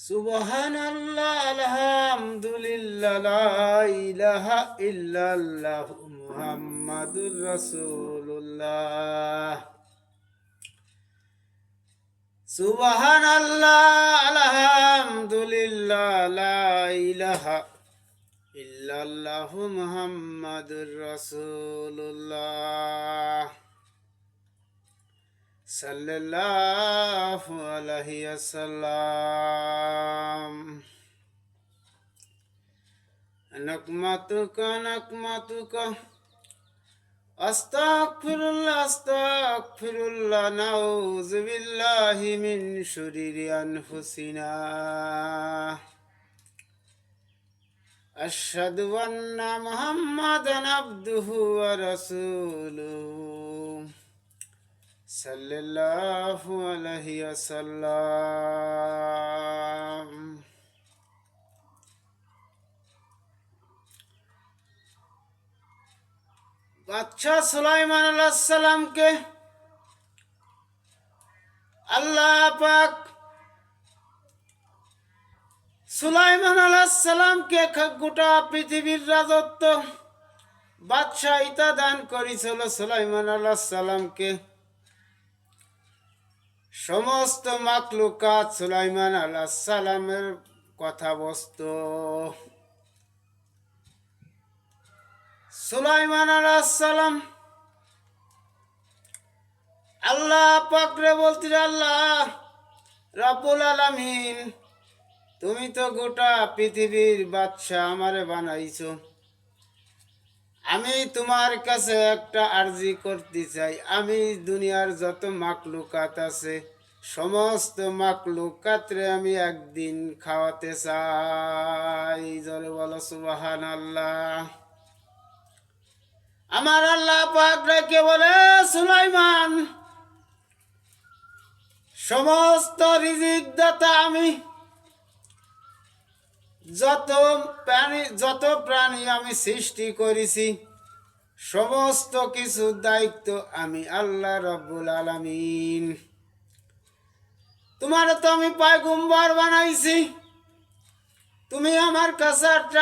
সুবহানাল্লাহ আলহামদুলিল্লাহ লা ইলাহা ইল্লাল্লাহ মুহাম্মাদুর রাসূলুল্লাহ। সুবহানাল্লাহ আলহামদুলিল্লাহ লা ইলাহা ইল্লাল্লাহ মুহাম্মাদুর রাসূলুল্লাহ সাল্লাল্লাহু আলাইহি ওয়াসাল্লাম। নাকমাতুকা আস্তাগফিরুল্লাহ নাউযু বিল্লাহি মিন শুরুরি আনফুসিনা আশহাদু আন্না মুহাম্মাদান আবদুহু ওয়া রাসূলুহু সাল্লাল্লাহু আলাইহি ওয়াসাল্লাম। বাদশাহ সুলাইমান আলাইহিস সালামকে আল্লাহ পাক সুলাইমান আলাইহিস সালামকে গোটা পৃথিবীর রাজত্ব বাদশাহিতা দান করেছিল। সুলাইমান আলাইহিস সালামকে সমস্ত মাখলুকাত সুলাইমান আলাইহিস সালামের কথা বস্তু। সুলাইমান আলাইহিস সালাম আল্লাহ পাকরে বলতে, আল্লাহ রাব্বুল আলামিন, তুমি তো গোটা পৃথিবীর বাদশাহ আমারে বানাইছো। আমি তোমার কাছে একটা আরজি করতে চাই। আমি দুনিয়ার যত মাখলুকাত আছে সমস্ত মাখলুকাতরে আমি একদিন খাওয়াতে চাই। জোরে বলো সুবহানাল্লাহ। আমার আল্লাহ পাক রেখে বলে, সুলাইমান, সমস্ত রিজিক দাতা আমি। যত প্রাণী আমি সৃষ্টি করেছি সমস্ত কিছু দায়িত্ব আমি আল্লাহ রাব্বুল আলামিন। তোমার তো আমি পয়গম্বর বানাইছি, তুমি আমার কাছে একটা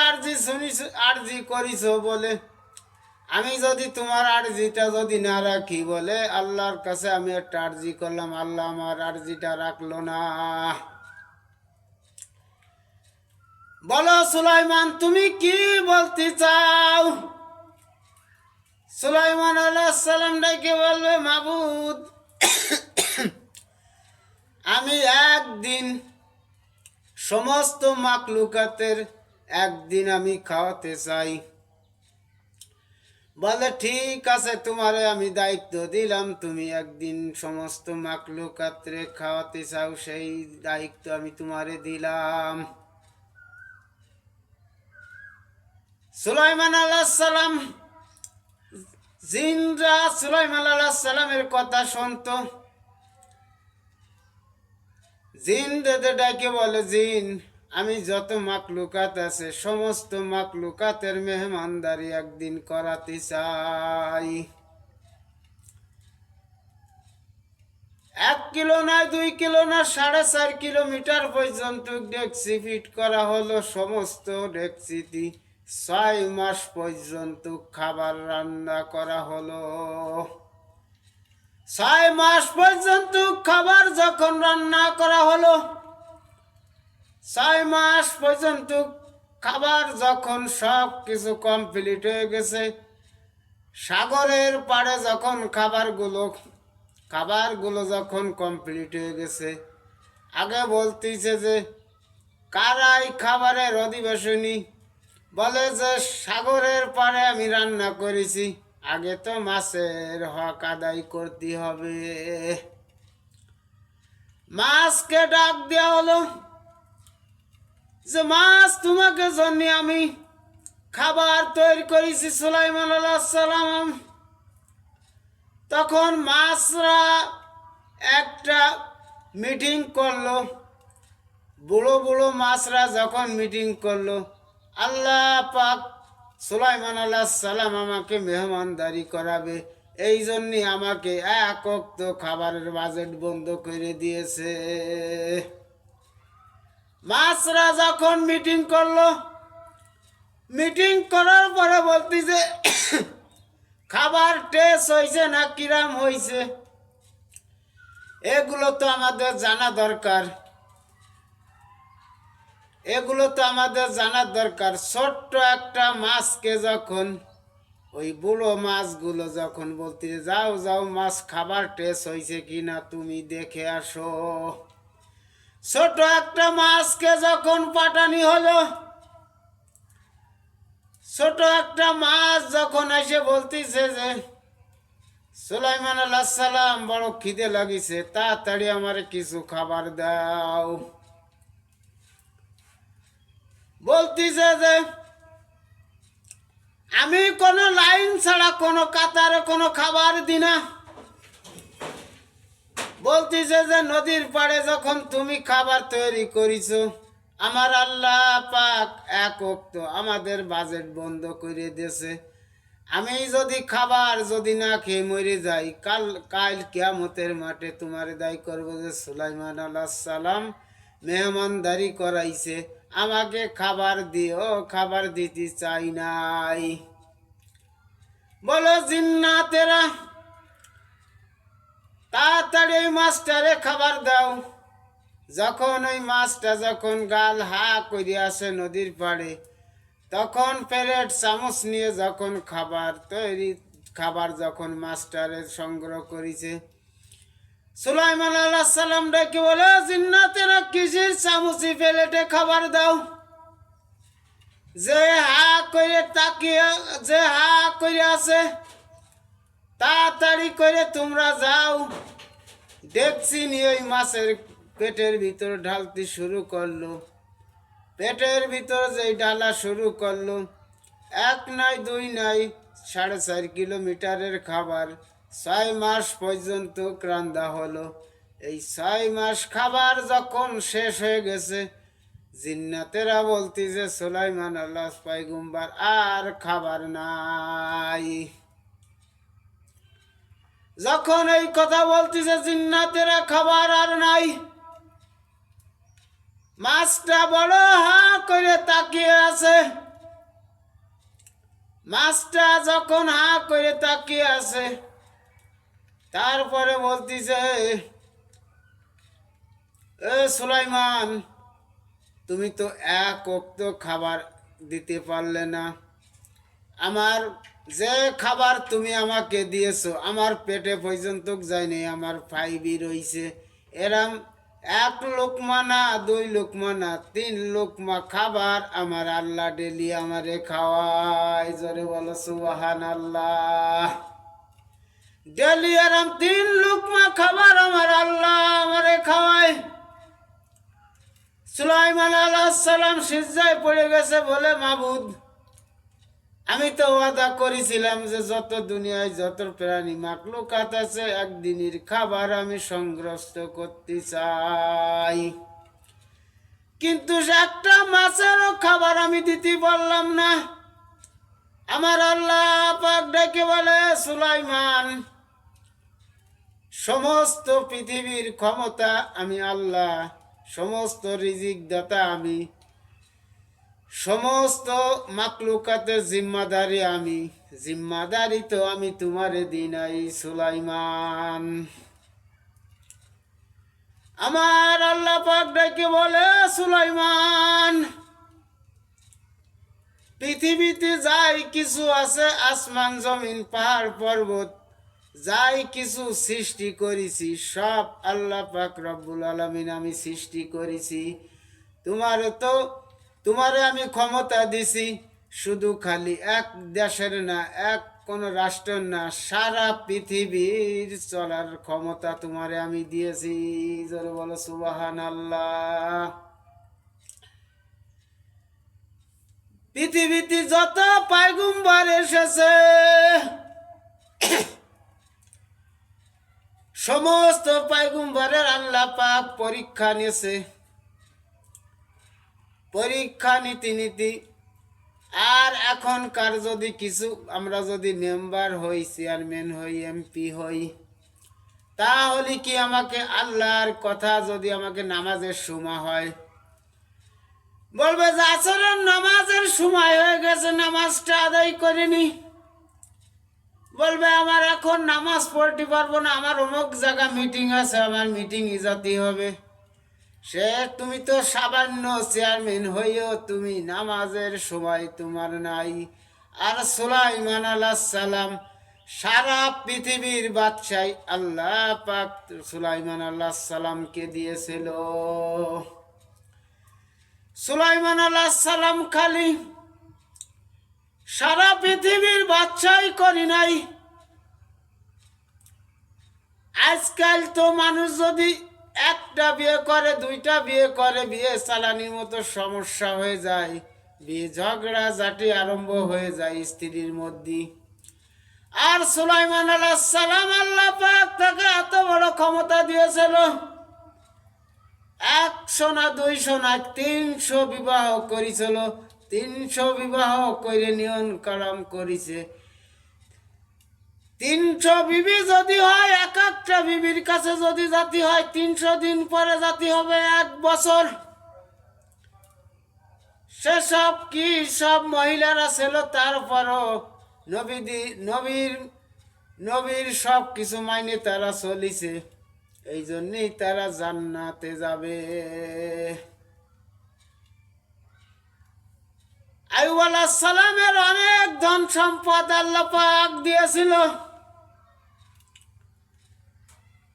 আরজি করিছো বলে আমি যদি তোমার আরজিটা যদি না রাখি বলে আল্লাহর কাছে আমি একটা আরজি করলাম, আল্লাহ আমার আরজিটা রাখলো না। বলো সুলাইমান, তুমি কি বলতে চাও? সুলাইমান আলাইহিস সালাম ডেকে বলবে, মাবুদ, আমি একদিন সমস্ত মাখলুকাতের একদিন আমি খাওয়াতে চাই। বলে ঠিক আছে, তোমারে আমি দায়িত্ব দিলাম, তুমি একদিন সমস্ত মাখলুকাতরে খাওয়াতে চাও, সেই দায়িত্ব আমি তোমারে দিলাম। সুলাইমান আলাইহিস সালাম জিনরা সুলাইমান আলাইহিস সালামের কথা শুনতো। জিন দেদে ডাকে বলে, জিন, আমি যত মাখলুকাত আছে সমস্ত মাখলুকাতের মেহমানদারি একদিন করাতে চাই। 1 কিলো না 2 কিলো না 4.5 কিলোমিটার পর্যন্ত ডেকচি ফিট করা হলো। সমস্ত ডেকচিটি 6 মাস পর্যন্ত খাবার রান্না করা হলো। 6 মাস পর্যন্ত খাবার যখন রান্না করা হলো, 6 মাস পর্যন্ত খাবার যখন সব কিছু কমপ্লিট হয়ে গেছে, সাগরের পাড়ে যখন খাবারগুলো যখন কমপ্লিট হয়ে গেছে, আগে বলতেছে যে কারাই খাবারের অধিবাসনী, বলে যে সাগরের পাড়ে আমি রান্না করেছি, আগে তো মাছের হক আদায় করতে হবে। মাছকে ডাক দেওয়া হলো যে মাছ, তোমাকে জন্য আমি খাবার তৈরি করেছি সুলাইমান আলাইহিস সালাম। তখন মাছরা একটা মিটিং করলো, বুড়ো বুড়ো মাছরা যখন মিটিং করলো, আল্লাহ পাক সুলাইমান আলাইহিস সালাম আমাকে মেহমানদারি করাবে, এই জন্যে আমাকে এক ওয়াক্ত খাবারের বাজেট বন্ধ করে দিয়েছে। মাছরা যখন মিটিং করলো, মিটিং করার পরে বলতেছে খাবার টেস্ট হয়েছে না কিরাম হয়েছে, এগুলো তো আমাদের জানা দরকার, এগুলো তো আমাদের জানার দরকার। ছোট্ট একটা মাছকে যখন ওই বুড়ো মাছগুলো যখন বলতে যাও যাও মাছ খাবার টেস্ট হয়েছে কিনা তুমি দেখে আসো, ছোট একটা মাছকে যখন পাঠানি হলো, ছোট একটা মাছ যখন এসে বলতেছে যে সুলাইমান আলাইহিস সালাম বড় খিদে লাগিছে, তাড়াতাড়ি আমার কিছু খাবার দাও। বলতেছে যে আমি কোনো লাইন ছাড়া কোনো কাতারে কোনো খাবার দিই না। বলতেছে যে নদীর পাড়ে যখন তুমি খাবার তৈরি করিছো, আমার আল্লাহ পাক এক ওক্ত আমাদের বাজেট বন্ধ করে দিয়েছে, আমি যদি খাবার যদি না খেয়ে মরে যাই, কাল কিয়ামতের মাঠে তোমার দায়ী করবো যে সুলাইমান আলাইহিস সালাম মেহমানদারি করাইছে, আমাকে খাবার দিও, খাবার দিতে চাই নাই। বলো জিন্নাতেরা তাড়াতাড়ি ওই মাছটারে খাবার দাও। যখন ওই মাছটা যখন গাল হা করে আসে নদীর পাড়ে, তখন প্লেট চামচ নিয়ে যখন খাবার যখন মাছটারে সংগ্রহ করেছে, সুলাইমান আলাইহিস সালাম ডেকে বলে জিন্নাতেরা কিসের চামচি প্লেটে খাবার দাও। যে হা করে তাকিয়ে যে হা করে আছে, তাড়াতাড়ি করে তোমরা যাও। দেখছি নিয়ে ওই মাছের পেটের ভিতর ঢালতে শুরু করলো, পেটের ভিতর যে ঢালা শুরু করলো, 1 নয় 2 নয় 4.5 কিলোমিটারের খাবার 6 মাস পর্যন্ত রান্না হলো। এই 6 মাস খাবার যখন শেষ হয়ে গেছে, জিন্নাতেরা বলতেছে সুলাইমান আলাইহিস পয়গম্বর আর খাবার নাই। যখন এই কথা বলতেছে জিন্নাতেরা খাবার আর নাই, মাছটা বড় হা করে তাকিয়ে আছে। মাছটা যখন হা করে তাকিয়ে আছে, তারপরে বলতেছে এ সুলাইমান, তুমি তো এক ওক্ত খাবার দিতে পারলে না। আমার যে খাবার তুমি আমাকে দিয়েছো আমার পেটে পর্যন্ত যায়নি, আমার ফাইবি রইছে। এরম 1 লোকমা না 2 লোকমা না 3 লোকমা খাবার আমার আল্লাহ ডেলি আমারে খাওয়ায়। জোরে বলো সুবহানাল্লাহ। ডেলি এরম 3 লোকমা খাবার আমার আল্লাহ আমারে খাওয়ায়। সুলাইমান আলাইহিস সালাম সিজদায় পড়ে গেছে, বলে মাবুদ, আমি তো ওয়াদা করেছিলাম যে যত দুনিয়ায় যত প্রাণী মাখলুকাত আছে একদিনের খাবার আমি সংগ্রহ করতে চাই, কিন্তু একটা মাছেরও খাবার আমি দিতে পারলাম না। আমার আল্লাহ পাক ডেকে বলে সুলাইমান, সমস্ত পৃথিবীর ক্ষমতা আমি আল্লাহ, সমস্ত রিজিক দাতা আমি, সমস্ত মাকলুকাতের জিম্মাদারি আমি, জিম্মাদারি তো আমি তোমারে দিই নাই সুলাইমান। আমার আল্লাহ পাক ডেকে বলে সুলাইমান, পৃথিবীতে যাই কিছু আছে, আসমান জমিন পাহাড় পর্বত যাই কিছু সৃষ্টি করেছি, সব আল্লাহ পাক রব্বুল আলামিন আমি সৃষ্টি করেছি। তোমারে আমি ক্ষমতা দিছি, শুধু খালি এক দেশের না, এক কোন রাষ্ট্র না, সারা পৃথিবীর চলার ক্ষমতা তোমারে আমি দিয়েছি। জোরে বলো সুবহানাল্লাহ। পৃথিবীতে যত পয়গম্বর এসেছে, সমস্ত পয়গম্বরের আল্লাহ পাক পরীক্ষা নিয়েছে, পরীক্ষা নীতি। আর এখনকার যদি কিছু আমরা যদি মেম্বার হই, চেয়ারম্যান হই, এমপি হই, তাহলে কি আমাকে আল্লাহর কথা যদি আমাকে নামাজের সময় হয়, বলবে যে আসরের নামাজের সময় হয়ে গেছে, নামাজটা আদায় করিনি। বলবে আমার এখন নামাজ পড়তে পারবো না, আমার অমুক জায়গা মিটিং আছে, আমার মিটিংয়ে যেতে হবে। সে তুমি তো সামান্য চেয়ারম্যান হইও তুমি নামাজের সময় তোমার নাই। আর সুলাইমান আলাইহিস সালাম সারা পৃথিবীর বাদশাহ আল্লাহ পাক সুলাইমান আলাইহিস সালামকে দিয়েছিল। সুলাইমান আলাইহিস সালাম খালি সারা পৃথিবীর বাদশাহী করি নাই। আজকাল তো মানুষ যদি একটা বিয়ে করে, দুইটা বিয়ে করে, বিয়ে চালানির মতো সমস্যা হয়ে যায়, বিয়ে ঝগড়া ঝাঁটি আরম্ভ হয়ে যায় স্ত্রীর মধ্যে। আর সুলাইমান আলাইহিস সালাম আল্লাহ পাক তাকে এত বড় ক্ষমতা দিয়েছিল, 100 না 200 না 300 বিবাহ করেছিল। 300 বিবাহ করে নিয়ন কালাম করেছে। 300 বিবি যদি হয়, এক একটা বিবির কাছে যদি জাতি হয়, 300 দিন পরে জাতি হবে 1 বছর। সেসব কি সব মহিলারা ছিল, তারপরও নবীর সব কিছু মাইনে তারা চলিছে, এই জন্যই তারা জান্নাতে যাবে। আইয়ুব আলাইহিস সালামের অনেক ধন সম্পদ আল্লাহ পাক দিয়েছিল।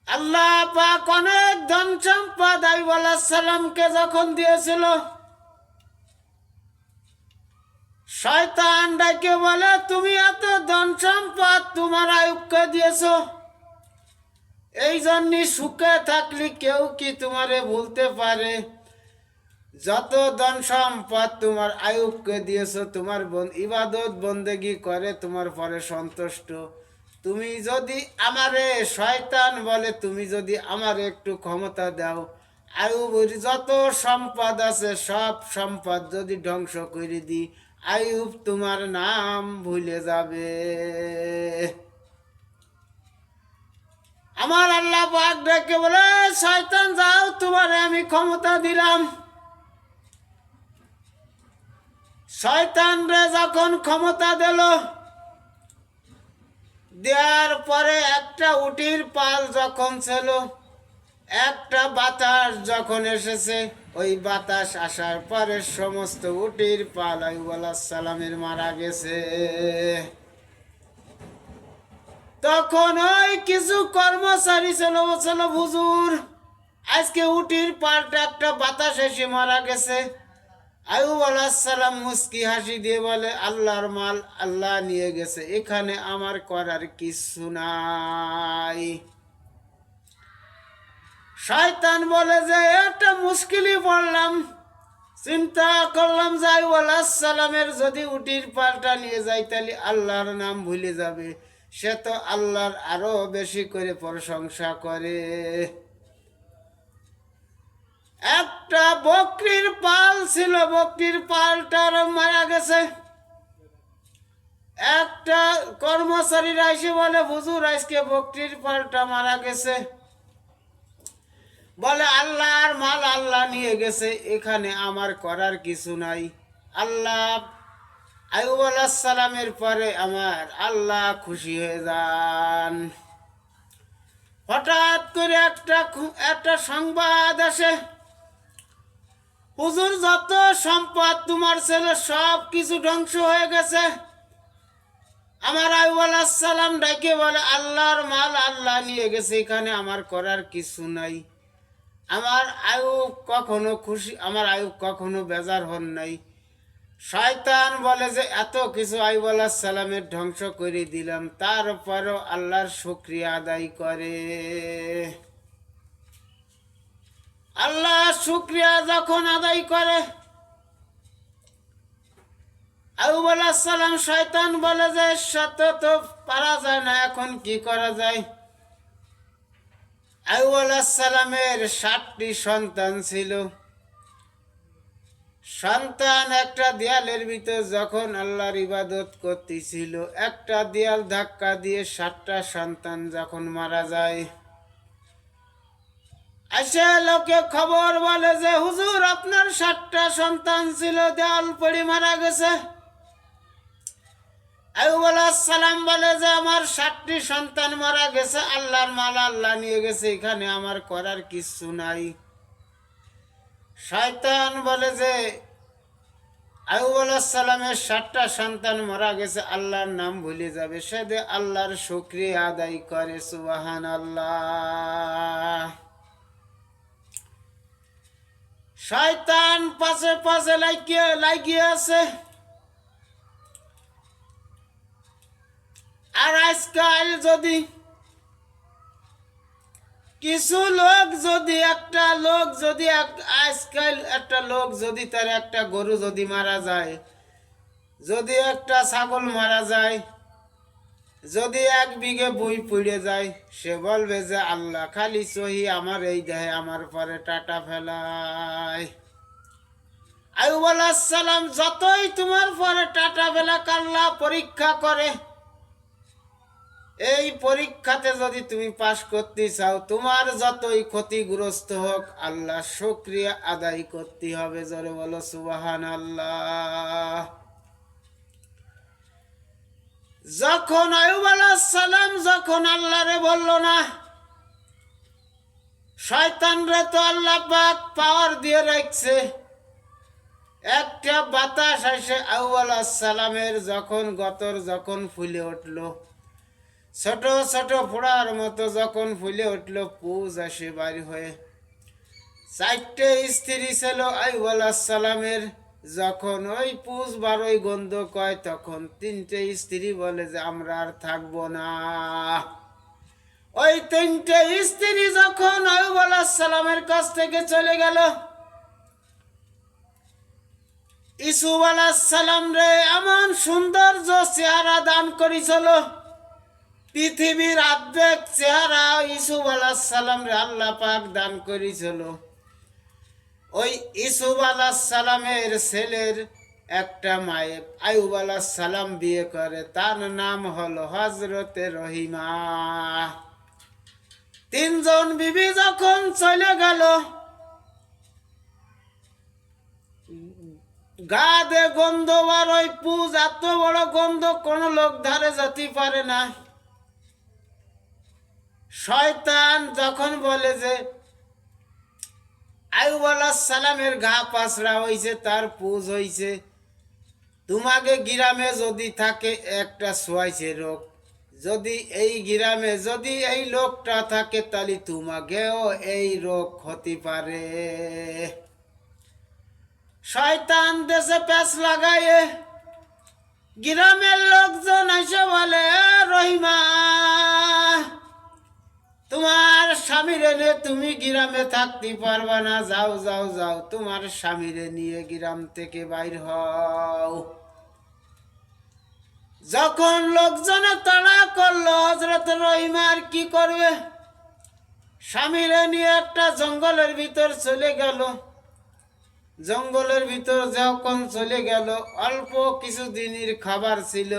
আল্লাহ পাক অনেক ধন সম্পদ আইয়ুব আলাইহিস সালামকে যখন দিয়েছিল, শয়তান ডাকে বলে তুমি এত ধন সম্পদ তোমার আইয়ুবকে দিয়েছো, এই জন্য সুখে থাকলে কেউ কি তোমারে ভুলতে পারে? যত ধন সম্পদ তোমার আইয়ুবকে দিয়েছো, তোমার ইবাদত বন্দেগী করে তোমার পরে সন্তুষ্ট। তুমি যদি আমারে, শয়তান বলে তুমি যদি আমারে একটু ক্ষমতা দাও, আইয়ুবের যত সম্পদ আছে সব সম্পদ যদি ধ্বংস করে দিই, আইয়ুব তোমার নাম ভুলে যাবে। আমার আল্লাহ পাক ডেকে বলে শয়তান যাও, তোমারে আমি ক্ষমতা দিলাম। শয়তান রে যখন ক্ষমতা দিল, দেওয়ার পরে একটা উটির পাল যখন ছিল, একটা বাতাস যখন এসেছে, ওই বাতাস আসার পরে সমস্ত উটির পাল আইয়ুব আলাইহিস সালামের মারা গেছে। তখন ওই কিছু কর্মচারী ছিল, বলছিল হুজুর আজকে উটির পালটা একটা বাতাস এসে মারা গেছে। আইয়ুব আলাইহিস সালাম মুস্কি হাসি দিয়ে বলে আল্লাহর মাল আল্লাহ নিয়ে গেছে, এখানে আমার করার কিছু নাই। শয়তান বলে যে একটা মুশকিলই পড়লাম, চিন্তা করলাম যে আইয়ুব আলাইহিস সালামের যদি উটির পালটা নিয়ে যায় তাহলে আল্লাহর নাম ভুলে যাবে, সে তো আল্লাহর আরো বেশি করে প্রশংসা করে। একটা বকরির পাল ছিল, বকরির পালটার মারা গেছে। একটা কর্মচারীরা এসে বলে হুজুর আজকে বকরির পালটা মারা গেছে। বলে আল্লাহর মাল আল্লাহ নিয়ে গেছে, এখানে আমার করার কিছু নাই। আল্লাহ আইয়ুব আলাইহিস সালামের পরে আমার আল্লাহ খুশি হয়ে যান। হঠাৎ করে একটা সংবাদ আসে, হুজুর যত সম্পদ তোমার ছেলে সব কিছু ধ্বংস হয়ে গেছে। আমার আইয়ুব আলাইহিস সালাম ডাকে বলে আল্লাহর মাল আল্লাহ নিয়ে গেছে, এখানে আমার করার কিছু নাই। আমার আইয়ুব কখনো খুশি, আমার আইয়ুব কখনো বেজার হন নাই। শয়তান বলে যে এত কিছু আইয়ুব আলাইহিস সালামের ধ্বংস করে দিলাম, তারপরও আল্লাহর শুকরিয়া আদায় করে। আল্লাহ শুকরিয়া যখন আদায় করে, আইয়ুব আলাইহিস সালাম, শয়তান বলে যে সাথে তো পারা যায় না, এখন কি করা যায়? আইয়ুব আলাইহিস সালামের 7টি সন্তান ছিল। সন্তান একটা দেয়ালের ভিতর যখন আল্লাহর ইবাদত করতেছিল, একটা দেয়াল ধাক্কা দিয়ে 7টা সন্তান যখন মারা যায়, এসে লোকে খবর বলে যে হুজুর আপনার 7টা সন্তান ছিল, দেওয়াল পড়ে মারা গেছে। আইয়ুব আলাইহিস সালাম বলে যে আমার 7টি সন্তান মারা গেছে, আল্লাহর মাল আল্লাহ নিয়ে গেছে, এখানে আমার করার কিছু নাই। শয়তান বলে যে আইয়ুব আলাইহিস সালামের 7টা সন্তান মারা গেছে, আল্লাহর নাম ভুলে যাবে, সে যে আল্লাহর শুকরিয়া আদায় করে। সুবহানাল্লাহ। শয়তান পাশে পাশে লাগিয়ে আছে। আর আজকাল যদি কিছু লোক যদি আজকাল একটা লোক যদি তার একটা গরু যদি মারা যায়, যদি একটা ছাগল মারা যায়, যদি 1 বিঘে বই পুড়ে যায়, সে বলবে যে আল্লাহ খালি সহি আমার এই দেহে আমার পরে টাটা ফেলায়। আইয়ুব আলাইহিস সালাম যতই তোমার পরে টাটা ফেলাক আল্লাহ পরীক্ষা করে, এই পরীক্ষাতে যদি তুমি পাশ করতে চাও, তোমার যতই ক্ষতিগ্রস্ত হোক আল্লাহ শুকরিয়া আদায় করতে হবে। জোরে বলো সুবহানাল্লাহ। যখন আইয়ুব আলাইহিস সালাম যখন আল্লাহরে বলল না, শয়তানরে তো আল্লাহ পাক পাওয়ার দিয়ে রাখছে। একটা বাতাস এসে আইয়ুব আলাইহিস সালামের যখন গতর যখন ফুলে উঠলো, ছোট ছোট ফোড়ার মতো যখন ফুলে উঠলো, পুজ আসে বাড়ি হয়ে। 4টে স্ত্রী ছিল আইয়ুব আলাইহিস সালামের। যখন ওই পুজ বারোই গন্ধ কয়, তখন 3টে স্ত্রী বলে যে আমরা আর থাকবো না। ওই 3টে স্ত্রী যখন আইয়ুব আলাইহিস সালামের কাছ থেকে চলে গেল, ইউসুফ আলাইহিস সালাম রে এমন সৌন্দর্য চেহারা দান করেছিল, পৃথিবীর অর্ধেক চেহারা ইউসুফ আলাইহিস সালাম রে আল্লাহ পাক দান করেছিল। ওই ইউসুফ আলাইহিস সালামের ছেলের একটা মায়ে আইয়ুব আলাইহিস সালাম বিয়ে করে, তার নাম হলো হযরতে রহিমা। 3জন বিবি যখন চলে গেল, গা দে গন্ধ আর ওই পুজ, এত বড় গন্ধ কোন লোক ধারে যেতে পারে না। শয়তান যখন বলে যে আইয়ুব আলাইহিস সালামের ঘা পাছড়া হইছে, তার পুজ হইছে, তোমাকে গ্রামে যদি থাকে একটা সোয়াইছে রোগ, যদি এই গ্রামে যদি এই লোকটা থাকে, তাহলে তোমাকেও এই রোগ হতে পারে। শয়তান দেশে প্যাঁচ লাগায়ে গ্রামের লোকজন এসে বলে রহিমা, তোমার স্বামীরে নিয়ে তুমি গ্রামে থাকতে পারবা না, যাও যাও যাও, তোমার স্বামীরে নিয়ে গ্রাম থেকে বাইর হও। যখন লোকজনে তাড়া করলো, হযরত রহিমা আর কি করবে, স্বামীরে নিয়ে একটা জঙ্গলের ভিতর চলে গেল। জঙ্গলের ভিতর যখন চলে গেল, অল্প কিছু দিনের খাবার ছিল,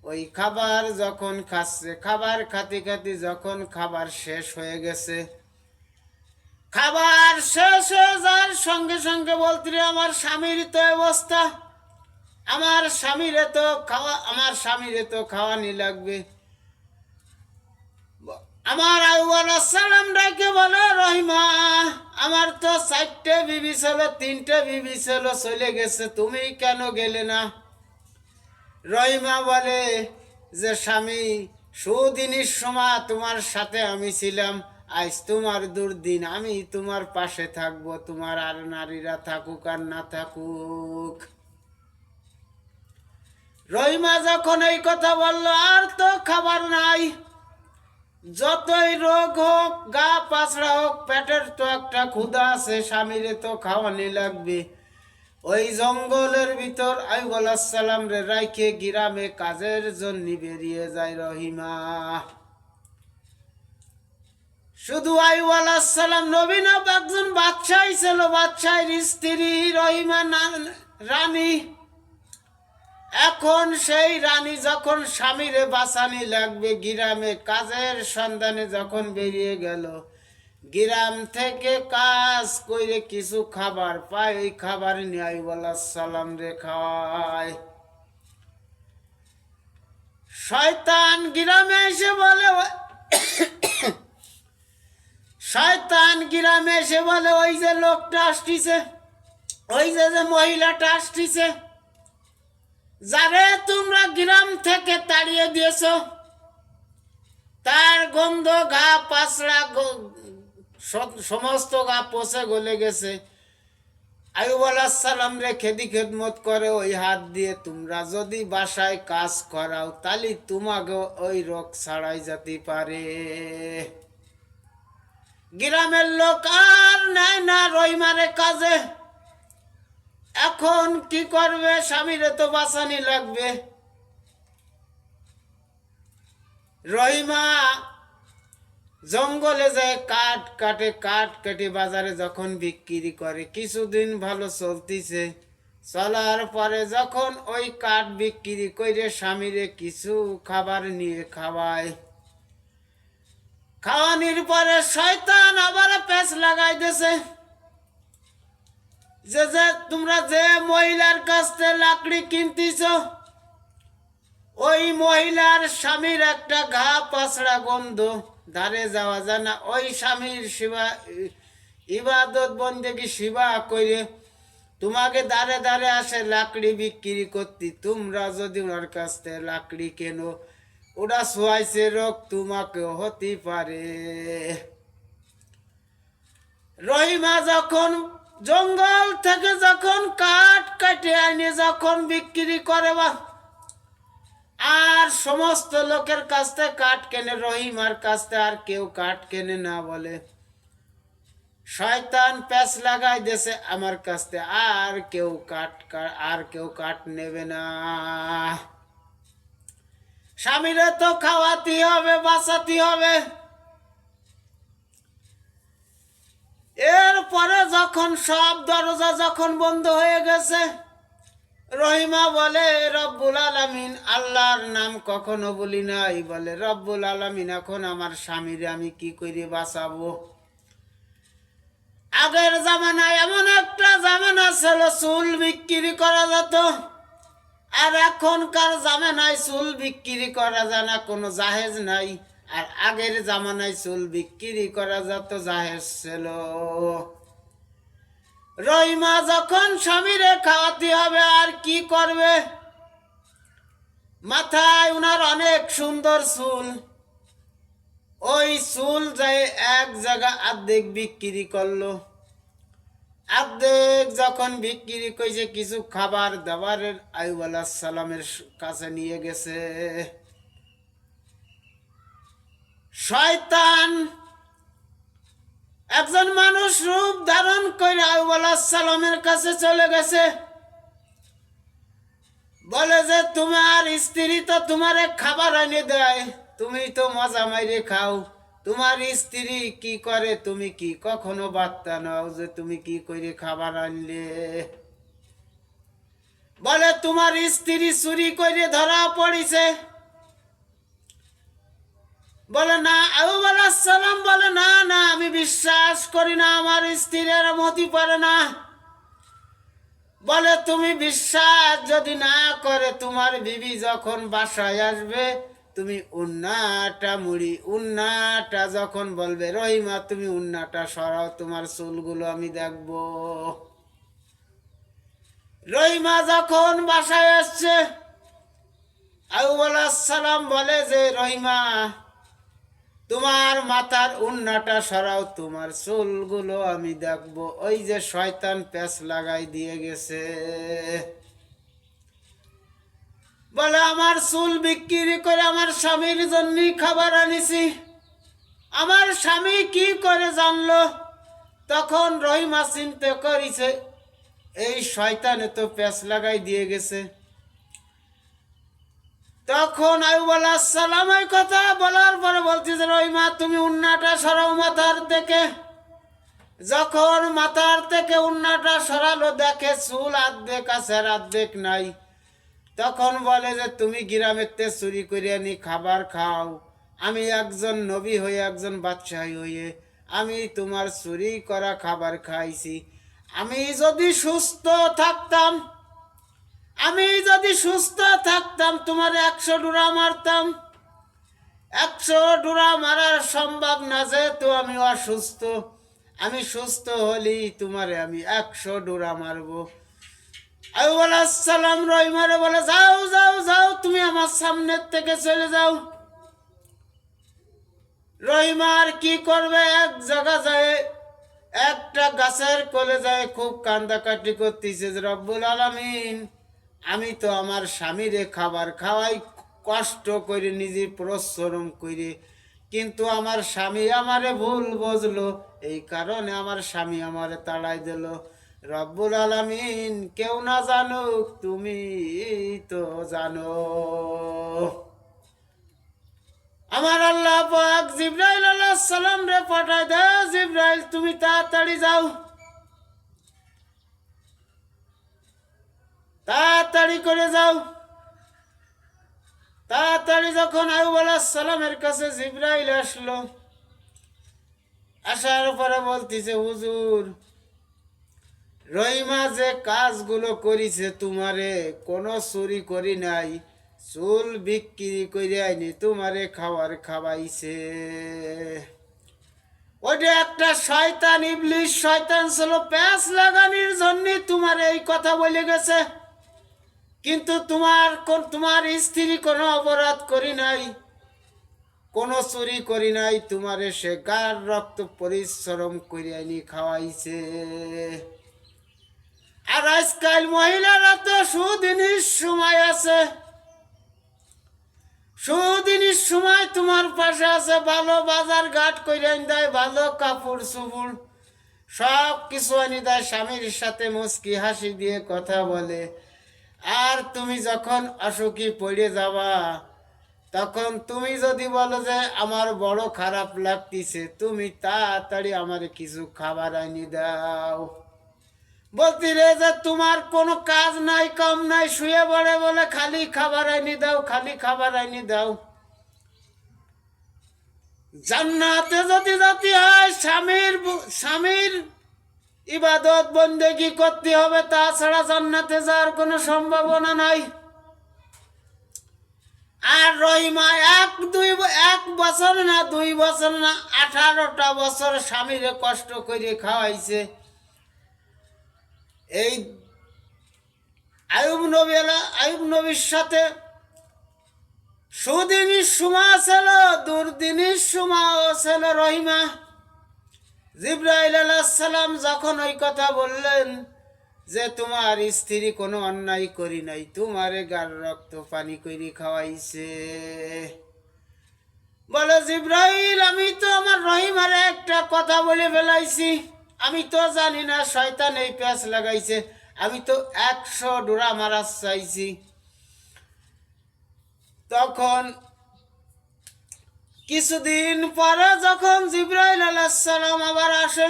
ওই খাবার যখন খাচ্ছে, খাবার খাতে খাতে যখন খাবার শেষ হয়ে গেছে, খাবার শেষ হয়ে যাওয়ার সঙ্গে সঙ্গে বলতে আমার স্বামীর তো অবস্থা, আমার স্বামীরে তো খাওয়ানি লাগবে। আমার আইয়ুব আলাইহিস সালাম ডাকে বলে রহিমা, আমার তো 4টে বিবি ছিল, 3টে বিবি ছিল, চলে গেছে, তুমি কেন গেলে না? রহিমা বলে যে স্বামী, সুদিনের সময় তোমার সাথে আমি ছিলাম, আজ তোমার দুর্দিন, আমি তোমার পাশে থাকবো, তোমার আর নারীরা থাকুক আর না থাকুক। রহিমা যখন এই কথা বলল, আর তো খাবার নাই, যতই রোগ হোক, গা পাছড়া হোক, পেটের তো একটা ক্ষুধা আছে, স্বামীরে তো খাওয়ানি লাগবে। ওই জঙ্গলের ভিতর আইয়ুব আলাইহিস সালাম রে রাইখে গ্রামে কাজের জন্য বেরিয়ে যায় রহিমা। শুধু আইয়ুব আলাইহিস সালাম নবী না, একজন বাদশাহ ছিল, বাদশাহের স্ত্রী রহিমা রানী। এখন সেই রানী যখন স্বামীরে বাঁচানি লাগবে, গ্রামে কাজের সন্ধানে যখন বেরিয়ে গেল, গ্রাম থেকে কাজ করে কিছু খাবার পায়, ওই খাবার নিয়ে আইব সালাম রে খাওয়ায়। শয়তান গ্রামে এসে বলে শয়তান গ্রামে এসে বলে ওই যে লোকটা আসতিছে, ওই যে মহিলাটা আসতিছে, যারে তোমরা গ্রাম থেকে তাড়িয়ে দিয়েছ, তার গন্ধ গা পাছড়া সমস্ত গা পচে গলে গেছে। আইয়ুব আলাইহিস সালাম রে খেদি খেদমত করে ওই হাত দিয়ে তোমরা যদি বাসায় কাজ করাও তাহলে তোমাকে ওই রোগ ছাড়াই যেতে পারে। গ্রামের লোক আর নেয় না রহিমারে কাজে। এখন কি করবে? স্বামীরে তো বাঁচানি লাগবে। রহিমা জঙ্গলে যায় কাঠ কাটে, কাঠ কেটে বাজারে যখন বিক্রি করে, কিছুদিন ভালো চলতিছে। চলার পরে যখন ওই কাঠ বিক্রি করে স্বামীরে কিছু খাবার নিয়ে খাওয়ায়, খাওয়ানির পরে শয়তান আবার প্যাঁচ লাগাই দিয়েছে যে যে তোমরা যে মহিলার কাছ থেকে লাকড়ি কিনতেছ, ওই মহিলার স্বামীর একটা ঘা পাছড়া গন্ধ, ধারে যাওয়া যায় না। ওই স্বামীর সেবা ইবাদত বন্দেগী সেবা করে তোমাকে দাঁড়ে দাঁড়ে আসে লাকড়ি বিক্রি করতে। তোমরা যদি ওনার কাছ থেকে লাকড়ি কেনো, ওরা সোয়াইছে রোগ তোমাকে হতে পারে। রহিমা যখন জঙ্গল থেকে যখন কাঠ কাটে আনে যখন বিক্রি করে আর সমস্ত লোকের কাছ থেকে কাঠ কেনে, রহিমার কাছ থেকে আর কেউ কাঠ কেনে না বলে শয়তান প্যাঁচ লাগাই দেছে আমার কাছ থেকে আর কেউ কাঠ নেবে না। স্বামীরে তো খাওয়াতে হবে, বাঁচাতে হবে। এরপরে যখন সব দরজা যখন বন্ধ হয়ে গেছে, রহিমা বলে রব্বুল আলামিন, আল্লাহর নাম কখনো বলি নাই, বলে রব্বুল আলামিন এখন আমার স্বামীরে আমি কি করে বাঁচাবো। আগের জামানায় এমন একটা জামানা ছিল চুল বিক্রি করা যেত, আর এখনকার জামানায় চুল বিক্রি করা যায় না, কোনো জাহেজ নাই। আর আগের জামানায় চুল বিক্রি করা যেত, জাহেজ ছিল। রহিমা যখন স্বামীরে খাওয়াতে হবে আর কি করবে, মাথায় উনার অনেক সুন্দর চুল, ওই চুল যায় এক জায়গা অর্ধেক বিক্রি করলো। অর্ধেক যখন বিক্রি করেছে কিছু খাবার দাবারের আইয়ুব আলাইহিস সালামের কাছে নিয়ে গেছে। শয়তান একজন মানুষ রূপ ধারণ করে আইয়ুব আলাইহিস সালামের কাছে চলে গেছে, বলে যে তোমার স্ত্রী তো তোমারে খাবার এনে দেয়, তুমি তো মজা মাইরে খাও। তোমার স্ত্রী কি করে তুমি কি কখনো বার্তা নাও যে তুমি কি করে খাবার আনলে? বলে তোমার স্ত্রী চুরি করে ধরা পড়িছে। বলে না, আইয়ুব আলাইহিস সালাম বলে না না, আমি বিশ্বাস করি না, আমার স্ত্রীর এরম হতে পারে না। বলে তুমি বিশ্বাস যদি না করে, তোমার বিবি যখন বাসায় আসবে তুমি উন্নাটা মুড়ি, উন্নাটা যখন বলবে রহিমা তুমি উন্নাটা সরাও, তোমার চুলগুলো আমি দেখবো। রহিমা যখন বাসায় আসছে, আইয়ুব আলাইহিস সালাম বলে যে রহিমা তোমার মাথার উন্নাটা সরাও, তোমার চুলগুলো আমি দেখবো। ওই যে শয়তান প্যাঁচ লাগাই দিয়ে গেছে। বলে আমার চুল বিক্রি করে আমার স্বামীর জন্য খাবার আনিছি, আমার স্বামী কি করে জানলো? তখন রহিমা চিন্তা করেছে এই শয়তানে তো প্যাঁচ লাগাই দিয়ে গেছে। তখন আইয়ুব আলাইহিস সালাম এই কথা বলার পরে বলতেছে রহিমা তুমি উন্নাটা সরাও মাথার থেকে। যখন মাথার থেকে উন্নাটা সরালো, দেখে চুল অর্ধেক আছে আর অর্ধেক নাই। তখন বলে যে তুমি গ্রামের তে চুরি করে আনি খাবার খাও, আমি একজন নবী হয়ে একজন বাদশাহী হয়ে আমি তোমার চুরি করা খাবার খাইছি। আমি যদি সুস্থ থাকতাম, তোমার 100 ডুরা মারতাম। 100 ডুরা মারার সম্ভব না, যেহেতু আমি অসুস্থ। আমি সুস্থ হলি তোমারে আমি 100 ডুরা মারবো। আইয়ুব আলাইহিস সালাম রহিমারে বলে, যাও যাও যাও, তুমি আমার সামনের থেকে চলে যাও। রহিমার কি করবে, এক জায়গা যায়, একটা গাছের কোলে যায় খুব কান্দাকাটি করতেছে যে রব্বুল আলামিন, আমি তো আমার স্বামীরে খাবার খাওয়াই কষ্ট করে, নিজে পরিশ্রম করে, কিন্তু আমার স্বামী আমারে ভুল বুঝলো, এই কারণে আমার স্বামী আমারে তাড়াই দিল। রব্বুল আলামিন, কেউ না জানুক, তুমি তো জানো। আমার আল্লাহ পাক জিবরাইল আলাইহিস সালাম রে পাঠায় দেয়, জিবরাইল তুমি তাড়াতাড়ি যাও, তাড়াতাড়ি করে যাও। তাড়াতাড়ি যখন আইয়ুব আলাইহিস সালামের কাছে জিবরাইল আসলো, আসার পরে বলতিছে, হুজুর, রহিমা যে কাজগুলো করিছে তোমারে, কোনো চুরি করি নাই, চুল বিক্রি করে আইনি তোমারে খাবার খাওয়াইছে। ওইটা একটা শয়তান, ইবলিশ শয়তান ছিল, প্যাঁচ লাগানির জন্য তোমার এই কথা বলে গেছে। কিন্তু তোমার স্ত্রী কোনো অপরাধ করি নাই, কোনো চুরি করি নাই, তোমারে সে গার রক্ত পরিশ্রম করে আইনি খাওয়াইছে। আর আজকাল মহিলারা তো সুদিনের সময় আছে, সুদিনের সময় তোমার পাশে আছে, ভালো বাজার ঘাট করে আনি দেয়, ভালো কাপড় চুপুর সব কিছু আনি দেয়, স্বামীর সাথে মুচকি হাসি দিয়ে কথা বলে। আর তুমি যখন অসুখী পড়ে যাবা, তখন তুমি যদি বলো যে আমার বড় খারাপ লাগতেছে, তুমি তাড়াতাড়ি আমার কিছু খাবার আনি দাও। বলতি রে যে তোমার কোনো কাজ নাই, কাম নাই, শুয়ে পড়ে বলে খালি খাবার আনি দাও, খালি খাবার আনি দাও। জান্নাতে যদি যেতে হয়, স্বামীর ইবাদত বন্দেগি করতে হবে, তাছাড়া জান্নাতে যাওয়ার কোনো সম্ভাবনা নাই। আর রহিমা 1 বছর না 2 বছর না 18টা বছর স্বামীরে কষ্ট করে খাওয়াইছে। এই আইয়ুব নবীর সাথে সুদিনের সময় ছিল, দুর্দিনের সময় ছিল রহিমা। জিবরাইল আলাইহিস সালাম যখন ওই কথা বললেন যে তোমার স্ত্রী কোনো অন্যায় করি নাই, তোমারে গার রক্ত পানি করে খাওয়াইছে, বলে জিবরাইল, আমি তো আমার রহিমারে একটা কথা বলে ফেলাইছি, আমি তো জানি না শয়তান এই প্যাঁচ লাগাইছে, আমি তো 100 ডোরা মারা চাইছি। তখন কিছুদিন পরে যখন জিবরাইল আলাইহিস সালাম আবার আসে,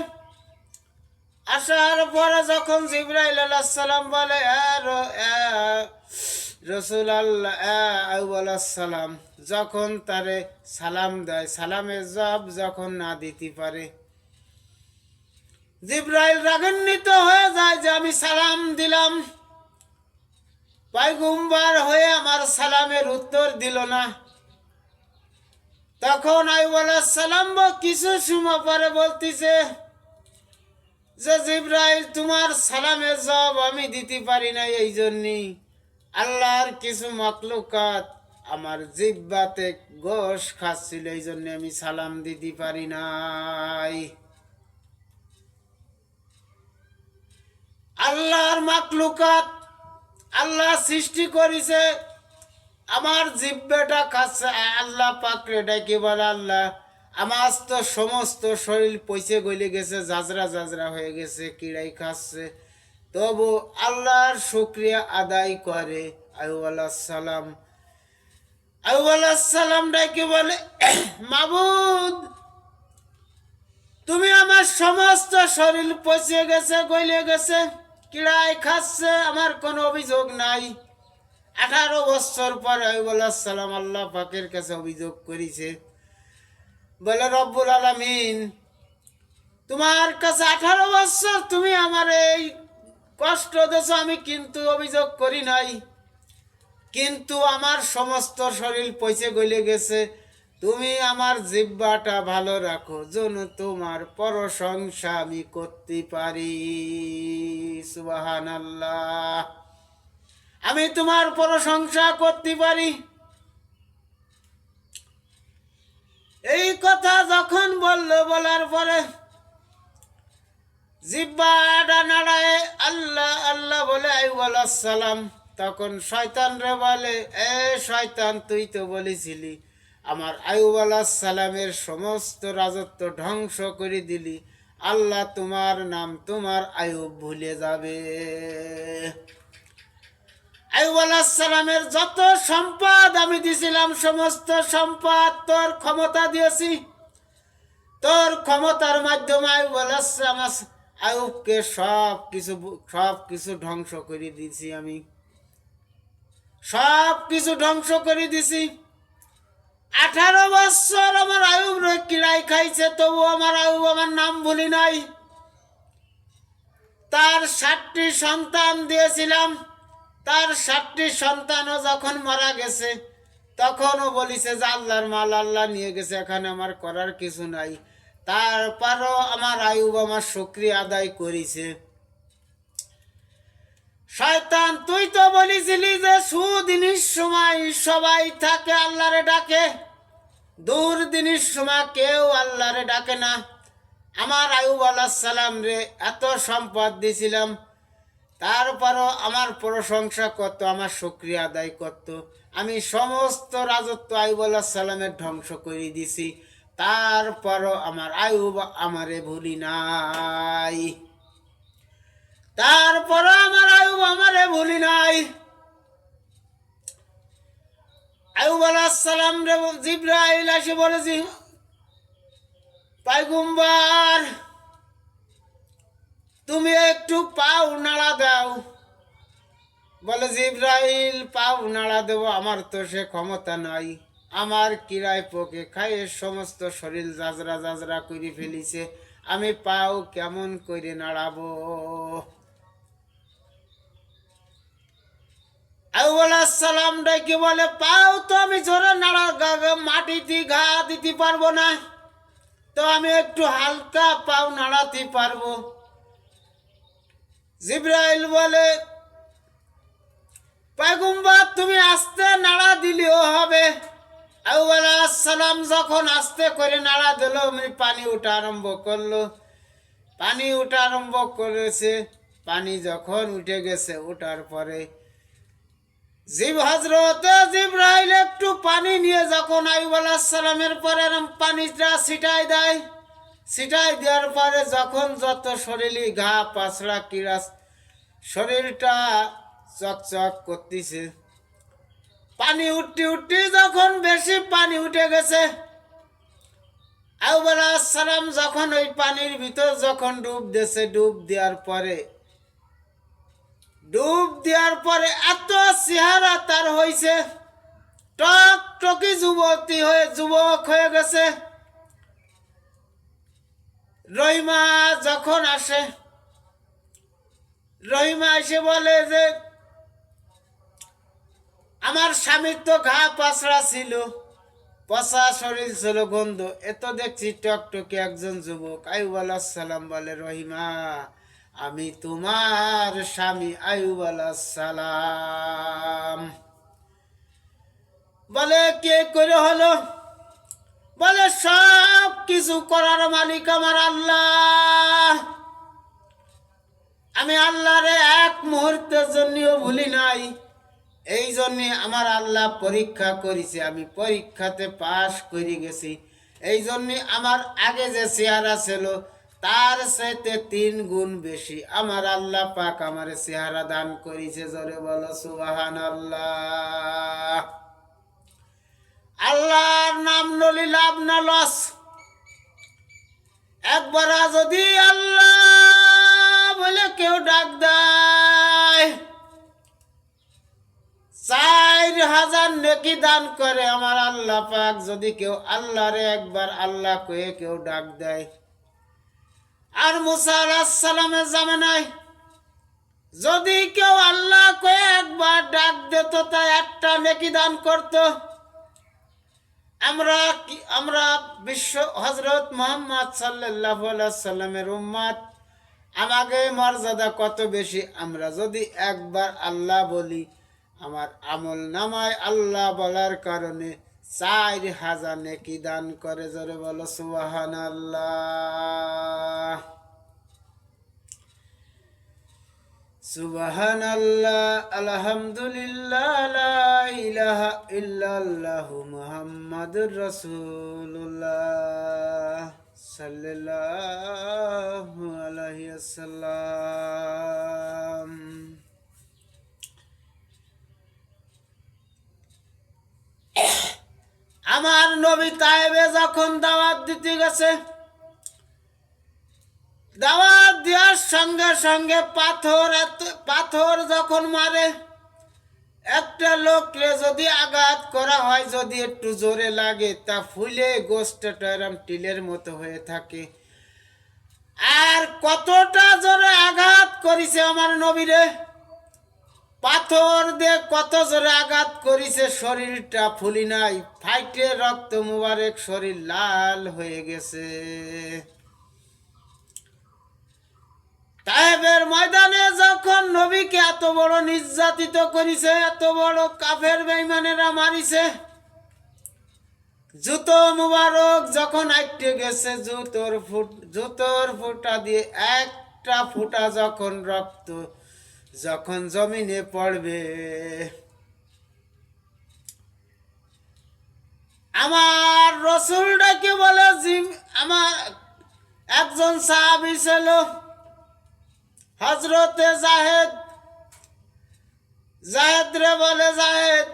আসার পরে যখন জিবরাইল আলাইহিস সালাম বলে, রসুল আল্লাহ, আইয়ুব আলাইহিস সালাম যখন তারে সালাম দেয়, সালামের জবাব যখন না দিতে পারে, জিবরাইল রাগান্বিত হয়ে যায় যে আমি সালাম দিলাম, পয়গম্বর হয়ে আমার সালামের উত্তর দিল না। তখন আইয়ুব আলাইহিস সালাম কিছু সময় পরে বলতিছে যে জিবরাইল, তোমার সালামের জবাব আমি দিতে পারি না, এই জন্যই আল্লাহর কিছু মাখলুকাত আমার জিহ্বাতে গোশ খাচ্ছিল, এই জন্য আমি সালাম দিতে পারি নাই। আল্লাহর মাখলুকাত, আল্লাহ সৃষ্টি করেছে, আমার জিহ্বাটা খাচ্ছে, আল্লাহ পাক রে ডাকি বলে, আল্লাহ আমার তো সমস্ত শরীর পচে গলে গেছে, জাজরা জাজরা হয়ে গেছে, কিড়াই খাচ্ছে, তবু আল্লাহর শুকরিয়া আদায় করে। আইয়ুব আলাইহিস সালাম ডাকি বলে, মাবুদ, তুমি আমার সমস্ত শরীর পচে গেছে, গলে গেছে, কিড়াই খাচ্ছে, আমার কোনো অভিযোগ নাই। 18 বছর পর আইয়ুব আলাইহিস সালাম আল্লাহ পাকের কাছে অভিযোগ করেছে, বলে রব্বুল আলামিন, তোমার কাছে 18 বছর তুমি আমার এই কষ্ট দেছ, আমি কিন্তু অভিযোগ করি নাই, কিন্তু আমার সমস্ত শরীর পচে গলে গেছে। তুমি আমার জিহ্বাটা ভালো রাখো, যেন তোমার প্রশংসা আমি করতে পারি। সুবহানাল্লাহ, আমি তোমার প্রশংসা করতে পারি। এই কথা যখন বললো, বলার পরে জিহ্বাটা নাড়ায় আল্লাহ আল্লাহ বলে আইয়ুব আলাইহিস সালাম। তখন শয়তান রে বলে, এ শয়তান, তুই তো বলেছিলি আমার আইয়ুব আলাইহিস সালামের সমস্ত রাজত্ব ধ্বংস করে দিলি, আল্লাহ তোমার নাম তোমার আইয়ুব ভুলে যাবে। আইয়ুব আলাইহিস সালামের যত সম্পদ আমি দিছিলাম, সমস্ত সম্পদ তোর ক্ষমতা দিয়েছি, তোর ক্ষমতার মাধ্যমে আইয়ুবকে সব কিছু ধ্বংস করে দিয়েছি, আমি সব কিছু ধ্বংস করে দিছি। 18 বছর আমার আইয়ুব কিরাই খাইছে, তবু আমার আইয়ুব আমার নাম ভুলি নাই। তার 7টি সন্তান দিয়েছিলাম, তার 7টি সন্তানও যখন মারা গেছে, তখনও বলিছে যে আল্লাহর মাল আল্লাহ নিয়ে গেছে, এখানে আমার করার কিছু নাই। তারপরও আমার আইয়ুব আমার শুকরিয়া আদায় করেছে। শয়তান, তুই তো বলেছিলি যে সুদিনের সময় সবাই থাকে আল্লাহরে ডাকে, দুর্দিনের সময় কেউ আল্লাহরে ডাকে না। আমার আইয়ুব আলাইহিস সালাম রে এত সম্পদ দিয়েছিলাম, তারপরও আমার প্রশংসা করত, আমার শুকরিয়া আদায় করত। আমি সমস্ত রাজত্ব আইয়ুব আলাইহিস সালামের ধ্বংস করে দিছি, তারপরও আমার আইয়ুব আমারে ভুলি নাই, তারপরও আমার আইয়ুব আমারে ভুলি নাই। আইয়ুব আলাইহিস সালাম রে জিবরাইল এসে বলেছি, পয়গম্বর তুমি একটু পাও নাড়া দাও। বলে, জিবরাইল পাও নাড়া দেবো, আমার তো সে ক্ষমতা নাই, আমার কিরায় পোকে খায় সমস্ত শরীর জাজরা জাজরা করে ফেলিছে, আমি পাও কেমন করে নাড়াবো। আইয়ুব আলাইহিস সালাম ডাকে বলে, পাও তো আমি জোরে নাড়া মাটিতে ঘা দিতে পারবো না, তো আমি একটু হালকা পাও নাড়াতে পারবো। জিবরাইল বলে, পয়গম্বর তুমি আস্তে নাড়া দিলেও হবে। আইয়ুব আলাইহিস সালাম যখন আস্তে করে নাড়া দিল, পানি উঠা আরম্ভ করলো, পানি উঠা আরম্ভ করেছে। পানি যখন উঠে গেছে, ওঠার পরে হযরত জিবরাইল একটু পানি নিয়ে যখন আইয়ুব আলাইহিস সালামের পরে পানিটা ছিটাই দেয়, ছিটাই দেওয়ার পরে যখন যত শরীরে ঘা পাছড়া কিরাস শরীরটা চকচক করতেছে, পানি উঠতে উঠতে যখন বেশি পানি উঠে গেছে, আইয়ুব আলাইহিস সালাম যখন ওই পানির ভিতর যখন ডুব দিয়েছে, ডুব দেওয়ার পরে এত চেহারা তার হয়েছে, টকটকি যুবক হয়ে গেছে। রহিমা যখন আসে, রহিমা এসে বলে যে আমার স্বামীর তো ঘা পাছড়া ছিল, পচা শরীর ছিল, গন্ধ, এত দেখছি টকটকে একজন যুবক। আইয়ুব আলাইহিস সালাম বলে, রহিমা আমি তোমার স্বামী আইয়ুব আলাইহিস সালাম। বলে, কে করে হলো? বলে, সব কিছু করার মালিক আমার আল্লাহ, আমি আল্লাহরে এক মুহূর্তের জন্যও ভুলি নাই, এই জন্যে আমার আল্লাহ পরীক্ষা করেছে, আমি পরীক্ষাতে পাশ করে গেছি, এই জন্যে আমার আগে যে চেহারা ছিল তার চাইতে 3 গুণ বেশি আমার আল্লাহ পাক আমার চেহারা দান করেছে। জোরে বলো সুবহানাল্লাহ। আল্লাহর নাম নলি লাভ না লস। একবার যদি আল্লাহ বলে কেউ ডাক দেয়, 4000 নেকি দান করে আমার আল্লাহ পাক। যদি কেউ আল্লাহরে একবার আল্লাহ কয়ে কেউ ডাক দেয়, আর মুসা আলাইহিস সালামের জামানায় যদি কেউ আল্লাহ কয়ে একবার ডাক দিত তা একটা নেকি দান করত। আমরা বিশ্ব হযরত মুহাম্মদ সাল্লাল্লাহু আলাইহি সাল্লামের উম্মত, আমাকে মর্যাদা কত বেশি। আমরা যদি একবার আল্লাহ বলি, আমার আমল নামায় আল্লাহ বলার কারণে 4000 নেকি দান করে। জোরে বলো সুবহানাল্লাহ, সুবহানাল্লাহ, আলহামদুলিল্লাহ, লা ইলাহা ইল্লাল্লাহু মুহাম্মাদুর রাসূলুল্লাহ সাল্লাল্লাহু আলাইহি ওয়াসাল্লাম। আমার নবী তায়েবে যখন দাওয়াত দিতে গেছে, দাওয়াত দেওয়ার সঙ্গে সঙ্গে পাথর যখন মারে, একটা লোককে যদি আঘাত করা হয়, যদি একটু জোরে লাগে, তা ফুলে গোষ্ঠটা এরম টিলের মতো হয়ে থাকে। আর কতটা জোরে আঘাত করিছে আমার নবীরে, পাথর দিয়ে কত জোরে আঘাত করিছে, শরীরটা ফুলি নাই, ফাইটে রক্ত মুবারক, শরীর লাল হয়ে গেছে। তায়েবের ময়দানে যখন নবীকে এত বড় নির্যাতিত করিছে, এত বড় কাফের বেঈমানেরা মারিছে, জুতো মুবারক যখন আইটে গেছে, জুতোর ফুটা দিয়ে একটা ফুটা যখন রক্ত যখন জমিনে পড়বে, আমার রসুলটাকে বলে, আমার একজন সাহাবী ছিল হযরতে জাহেদ রে বলে, জাহেদ,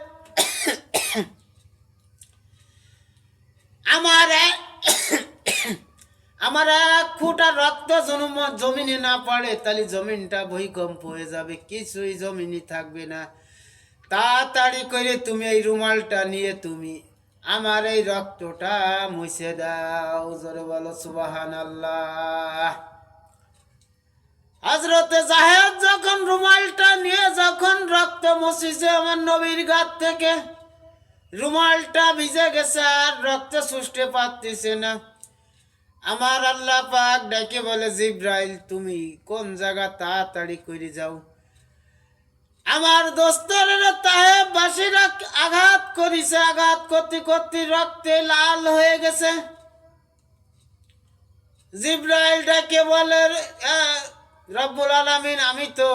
আমার এক ফুটা রক্ত জমিনে না পড়ে, তাহলে জমিনটা ভূমিকম্প হয়ে যাবে, কিছুই জমিনে থাকবে না। তাড়াতাড়ি করে তুমি এই রুমালটা নিয়ে তুমি আমার এই রক্তটা মুছে দাও। জোরে বলো সুবহানাল্লাহ। হযরতে জাহেদ যখন রুমালটা নিয়ে যখন রক্ত মুছিছে আমার নবীর গাত থেকে, রুমালটা ভিজে গেছে আর রক্ত শুষতে পারতেছে না। আমার আল্লাহ পাক ডাকে বলে, জিব্রাইল তুমি কোন জায়গা, তাড়াতাড়ি করে যাও। আমার দোস্তরের তাহেব বাসীরা আঘাত করিছে, আঘাত করতে করতে রক্তে লাল হয়ে গেছে। জিব্রাইল ডাকে বলে, রব্বুল আলামিন, আমি তো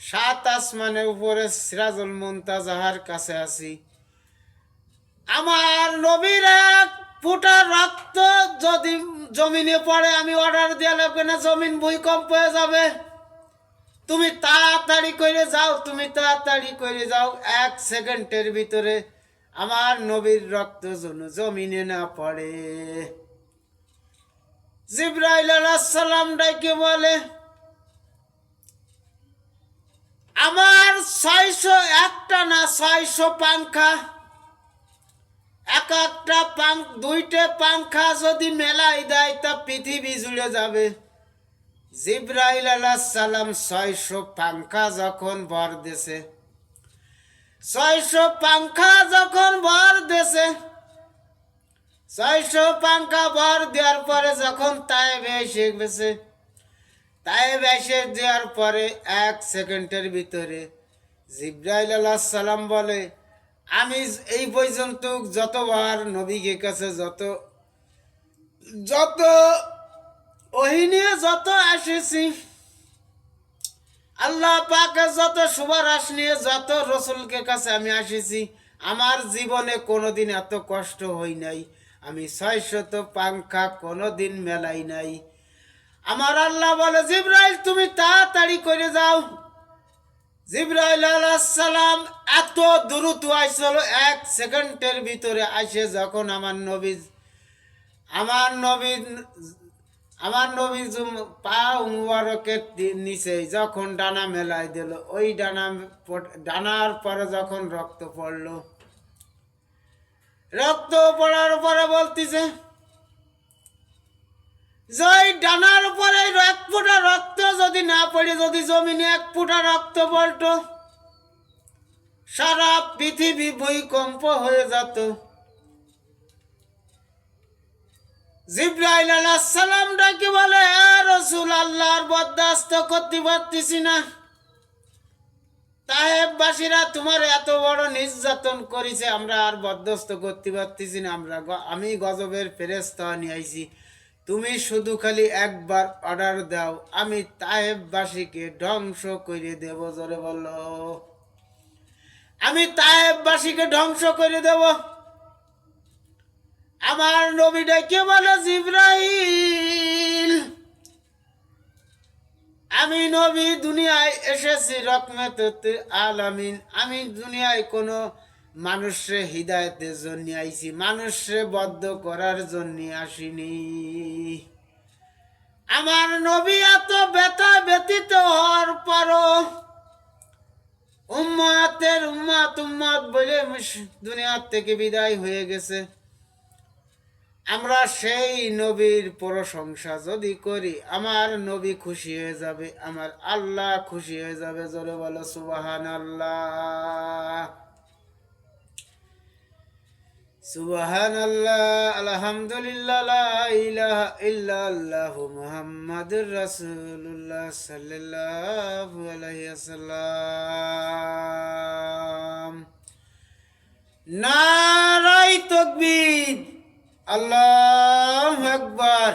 7 আসমানের উপরে সিরাজুল মুনতাজাহার কাছে আছি, আমার নবীর এক ফুটা রক্ত যদি জমিনে পড়ে, আমি অর্ডার দেওয়া লাগবে না, জমিন ভূমিকম্প হয়ে যাবে। তুমি তাড়াতাড়ি করে যাও, তুমি তাড়াতাড়ি করে যাও, 1 সেকেন্ডের ভিতরে আমার নবীর রক্ত জমিনে না পড়ে। জিব্রাইল আলাইহিস সালাম ডাকে বলে, আমার 600 একটা না 600 পাংখা, একটা দুইটা পাংখা যদি মেলাই দেয় তা পৃথিবী জুড়ে যাবে। জিব্রাইল আলাইহিস সালাম 600 পাংখা যখন ভর দেছে, 600 পাংখা যখন ভর দেছে, 600 পাংখা ভর দেওয়ার পরে যখন তায়েবে এসে গেছে, তায়েব এসে দেওয়ার পরে 1 সেকেন্ডের ভিতরে জিব্রাইল আলাইহিস সালাম বলে, আমি এই পর্যন্ত যতবার নবীকে কাছে যত ওহী নিয়ে যত আসেছি, আল্লাহ পাকের যত সুবারাস নিয়ে যত রসুলকে কাছে আমি আসেছি, আমার জীবনে কোনোদিন এত কষ্ট হই নাই, আমি 600 পাংখা কোনোদিন মেলাই নাই। আমার আল্লাহ বলে, জিব্রাইল তুমি তাড়াতাড়ি করে যাও। জিব্রাইল আলাইহিস সালাম এত দ্রুত আইছিল, 1 সেকেন্ডের ভিতরে আসে যখন আমার নবী পা মুবারকের নিচে যখন ডানা মেলাই দিল, ওই ডানার পরে যখন রক্ত পড়লো, রক্ত পড়ার পরে বলতেছে, যে ওই ডানার উপরে এক ফোঁটা রক্ত যদি না পড়ে, যদি জমিনে এক ফোঁটা রক্ত পড়তো, সারা পৃথিবী ভূমিকম্প হয়ে যেত। জিব্রাইল আলাইহিস সালাম ডাকি বলে, রাসূল, আল্লাহর বরদাস্ত করতে পারতেছি না। তায়েববাসীরা তোমার এত বড় নির্যাতন করেছে, আমরা আর বরদাস্ত করতে পারতেছি না। আমি গজবের ফেরেশতা নিয়ে আইছি, তুমি শুধু খালি একবার অর্ডার দাও, আমি তায়েববাসীকে ধ্বংস করে দেব। জোরে বলল, আমি তায়েববাসীকে ধ্বংস করে দেব। আমার নবী ডাকে বলে, জিব্রাইল, আমি নবী দুনিয়ায় এসেছি রহমতে আলামিন। আমি দুনিয়ায় কোনো মানুষে হিদায়তের জন্য আইছি, মানুষে বদ্ধ করার জন্য আসিনি। আমার নবী এত ব্যথা ব্যতীত হওয়ার পরও উম্মাতের উম্মাত বলে দুনিয়ার থেকে বিদায় হয়ে গেছে। আমরা সেই নবীর প্রশংসা যদি করি, আমার নবী খুশি হয়ে যাবে, আমার আল্লাহ খুশি হয়ে যাবে। জোরে বলো সুবহানাল্লাহ, সুবহানাল্লাহ, আলহামদুলিল্লাহ, লা ইলাহা ইল্লাল্লাহু মুহাম্মাদুর রাসূলুল্লাহ সাল্লাল্লাহু আলাইহি ওয়াসাল্লাম। নারায়ে তাকবীর, আল্লাহু আকবার।